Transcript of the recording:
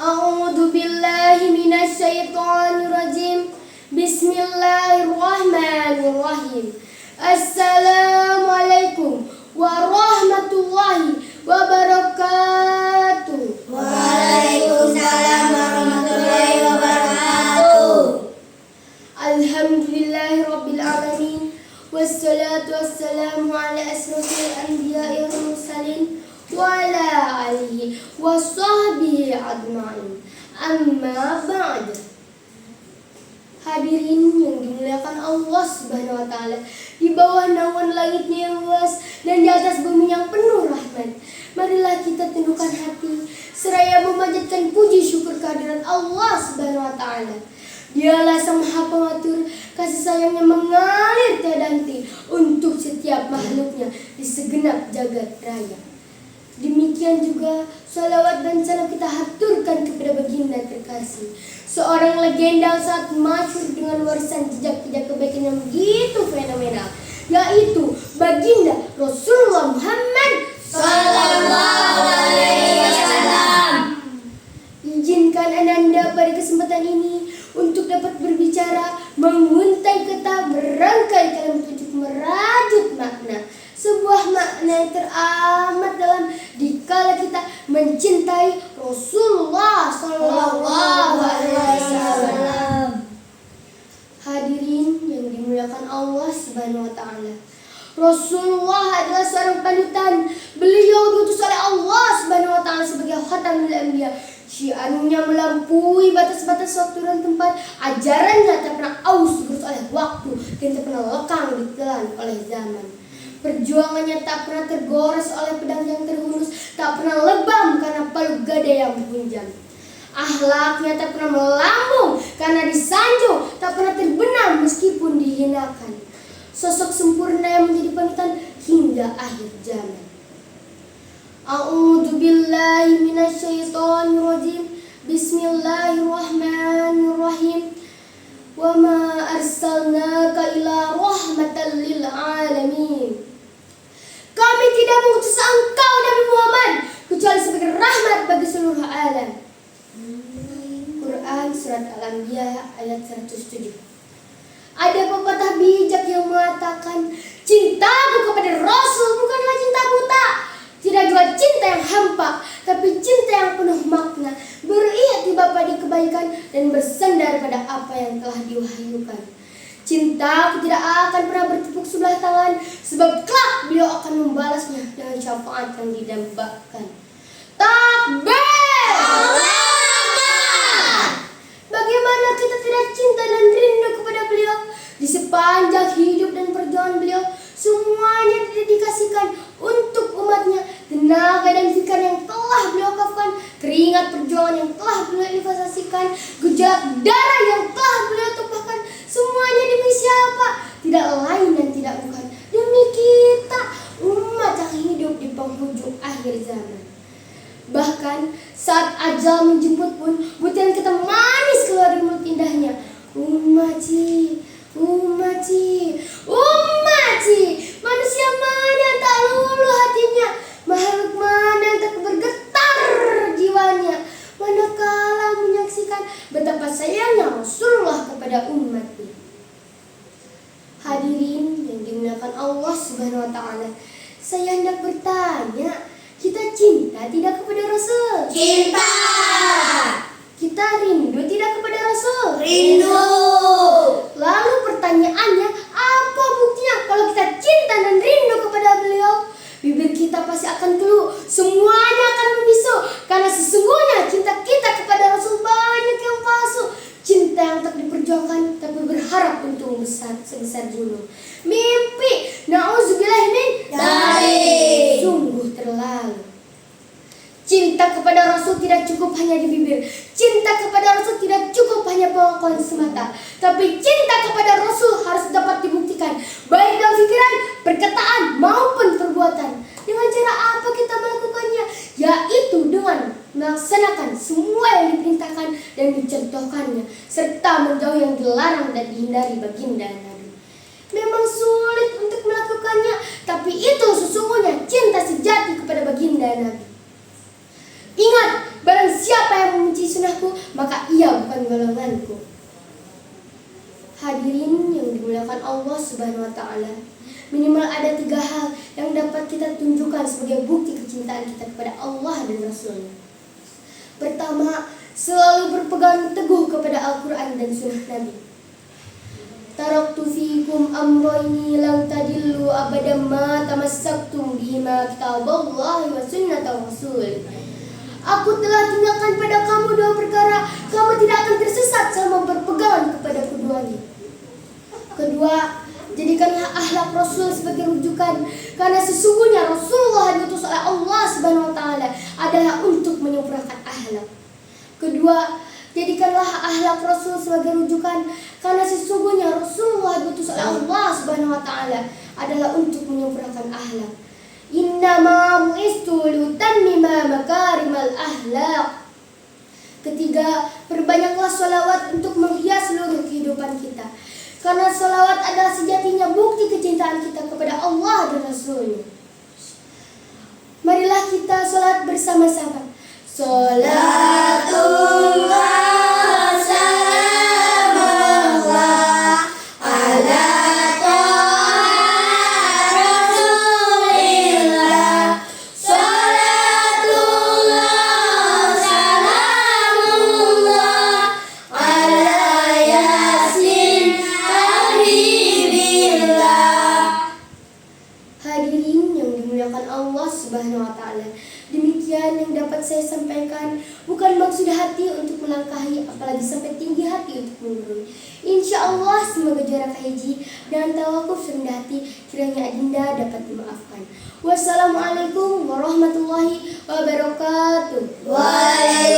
A'udzu billahi minasyaitonir rajim. Bismillahirrahmanirrahim. Assalamualaikum warahmatullahi wabarakatuh. Waalaikumsalam warahmatullahi wabarakatuh. Alhamdulillahirabbil alamin. Wassalatu wassalamu ala asrofil anbiya'i wal mursalin wa ala alihi wa sahbihi ajma'in. Amma ba'd. Hadirin yang dimuliakan Allah Subhanahu wa taala, di bawah naungan langitnya yang luas dan di atas bumi yang penuh rahmat, marilah kita tundukkan hati seraya memanjatkan puji syukur kehadiran Allah Subhanahu wa taala. Dialah Sang Maha Pengatur, kasih sayangnya mengalir tiada henti untuk setiap makhluknya di segenap jagat raya. Demikian juga salawat dan salam kita haturkan kepada baginda terkasih, seorang legenda saat masyhur dengan warisan jejak-jejak kebaikan yang begitu fenomenal, yaitu baginda Rasulullah Muhammad Sallallahu alaihi wasallam. Izinkan Ananda pada kesempatan ini untuk dapat berbicara, menguntai kata, berangkai kalimat untuk merajut makna. Sebuah makna yang teramat dalam dikala kita mencintai Rasulullah Sallallahu alaihi wasallam. Hadirin yang dimuliakan Allah Subhanahu wa taala, Rasulullah adalah seorang panutan. Beliau diutus oleh Allah Subhanahu wa taala sebagai khatamul anbiya. Syiarnya melampaui batas-batas waktu dan tempat. Ajarannya tak pernah aus digerus oleh waktu dan tak pernah lekang ditelan oleh zaman. Perjuangannya tak pernah tergores oleh pedang yang terhunus, tak pernah lebam karena palu gada yang menghunjam. Akhlaknya tak pernah melambung karena disanjung, tak pernah terbenam meskipun dihinakan. Sosok sempurna yang menjadi panutan hingga akhir zaman. A'udzu billahi minasyaitonir rajim. Bismillahirrahmanirrahim. Wa ma arsalnaka ila rahmatan lil alamin. Kami tidak mengutus engkau Nabi Muhammad kecuali sebagai rahmat bagi seluruh alam. Quran surat Al-Anbiya ayat 107. Ada pepatah bijak yang mengatakan, cintaku kepada Rasul bukanlah cinta buta, tidak juga cinta yang hampa, tapi cinta yang penuh makna, beriktibar pada kebaikan dan bersandar pada apa yang telah diwahyukan. Cintaku tidak akan pernah bertepuk sebelah tangan, sebab kelak beliau akan membalasnya dengan syafaat yang didambakan. Takbir! Bagaimana kita tidak cinta dan rindu kepada beliau? Di sepanjang hidup dan perjuangan beliau, semuanya didedikasikan untuk umatnya. Tenaga dan pikiran yang telah beliau wakafkan, keringat perjuangan yang telah beliau investasikan, gejolak darah yang telah beliau tumpahkan, semuanya demi siapa? Tidak lain dan tidak bukan demi kita, umat yang hidup di penghujung akhir zaman. Bahkan saat ajal menjemput pun, butiran kata manis keluar dari mulut indahnya. Ummati, ummati, ummati. Manusia mana yang tak luluh hatinya? Makhluk mana yang tak bergetar jiwanya? Manakala menyaksikan betapa sayangnya Rasulullah kepada umatnya. Hadirin yang dimuliakan Allah Subhanahu wa taala, saya hendak bertanya, kita cinta tidak kepada Rasul? Cinta. Kita rindu tidak kepada Rasul? Rindu. Lalu pertanyaannya, apa buktinya kalau kita cinta dan rindu kepada beliau? Bibir kita pasti akan keluh, semuanya akan membisu, karena sesungguhnya cinta kita kepada Rasul banyak yang palsu. Cinta yang tak diperjuangkan tapi berharap untung besar sebesar gunung. Mimpi, na'udzubillah min dzalik. Sungguh terlalu. Cinta kepada Rasul tidak cukup hanya di bibir. Cinta kepada Rasul tidak cukup hanya pengakuan semata, tapi cinta kepada Rasul harus dapat dibuktikan, baik dalam pikiran, perkataan maupun perbuatan. Dengan cara apa kita melakukannya? Yaitu dengan melaksanakan semua yang diperintahkan dan dicontohkannya, serta menjauhi yang dilarang dan dihindari baginda Nabi. Memang sulit untuk melakukannya, tapi itu sesungguhnya cinta sejati kepada baginda Nabi. Ingat, barang siapa yang membenci maka ia bukan golonganku. Hadirin yang dimuliakan Allah Subhanahu wa taala, minimal ada 3 hal yang dapat kita tunjukkan sebagai bukti kecintaan kita kepada Allah dan Rasul-Nya. Pertama, selalu berpegang teguh kepada Al-Quran dan Sunnah Nabi. Taraktu fikum amrayni lang tadillu abadan ma tamassaktum bihima kitaballahi wa sunnata rasul. Aku telah tinggalkan pada kamu 2 perkara, kamu tidak akan tersesat selama berpegang kepada keduanya. Kedua, jadikanlah akhlak Rasul sebagai rujukan, karena sesungguhnya Rasulullah diutus oleh Allah Subhanahu wa taala adalah untuk menyempurnakan akhlak. Kedua, jadikanlah akhlak Rasul sebagai rujukan, karena sesungguhnya Rasulullah diutus oleh Allah Subhanahu wa taala adalah untuk menyempurnakan akhlak. Innama bu'istu liutammima makarimal akhlak. Ketiga, perbanyaklah sholawat untuk menghias seluruh kehidupan kita, karena sholawat adalah sejatinya bukti kecintaan kita kepada Allah dan Rasul-Nya. Marilah kita sholat bersama-sama. Salatullah salamullah ala taha Rasulillah. Salatullah salamullah ala yasin habibillah. Hadirin yang dimuliakan Allah Subhanahu wa taala, demikian yang dapat saya sampaikan. Bukan maksud hati untuk melangkahi, apalagi sampai tinggi hati untuk menggurui. Insya Allah semoga jarak haji dan tawakuf rendah hati kiranya adinda dapat dimaafkan. Wassalamualaikum warahmatullahi wabarakatuh. Waalaikumsalam